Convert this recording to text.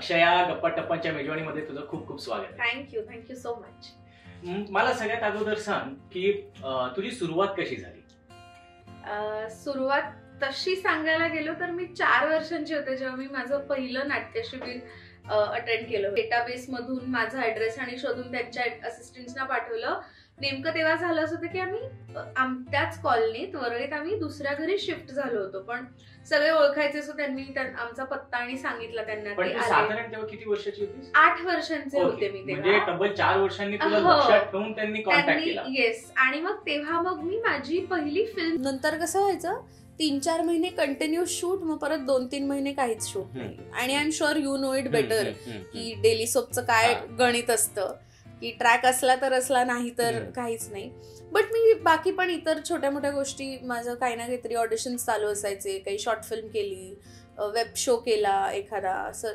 अक्षया गप्पा टप्पांच्या मेजवानीमध्ये तुझं खूप खूप स्वागत आहे. Thank you so much. मला सगळ्यात अगोदर सांग की तुझी सुरुवात कशी झाली? सुरुवात तशी सांगायला गेलो तर मी 4 वर्षांची होते जेव्हा मी माझं पहिलं नाट्यशिबिर अटेंड केलं. डेटाबेस मधून माझा ऍड्रेस आणि शोधून त्यांच्या असिस्टंट्सना पाठवलं. नेमकं तेव्हा झालं असं होतं की आम्ही त्याच कॉलनीत वरळीत आम्ही दुसऱ्या घरी शिफ्ट झालो होतो, पण सगळे ओळखायचे, सो त्यांनी आमचा पत्ता आणि सांगितला त्यांना. पण साधारण तेव्हा किती वर्षाची होतीस? 8 वर्षांचे होते मी तेव्हा. म्हणजे तब्बल 4 वर्षांनी तुला लक्षात ठेवून त्यांनी कॉन्टॅक्ट केला. येस. आणि मग तेव्हा मी माझी पहिली फिल्म, नंतर कसं व्हायचं 3-4 महिने कंटिन्यू शूट, मग परत 2-3 महिने काहीच शूट नाही. आणि I am sure you know it better की डेली सोपचं काय गणित असतं की ट्रॅक असला तर असला, नाही तर काहीच नाही. बट मी बाकी पण इतर छोट्या मोठ्या गोष्टी, माझं काही ना काहीतरी ऑडिशन्स चालू असायचे. काही शॉर्ट फिल्म केली, वेब शो केला एखादा, असं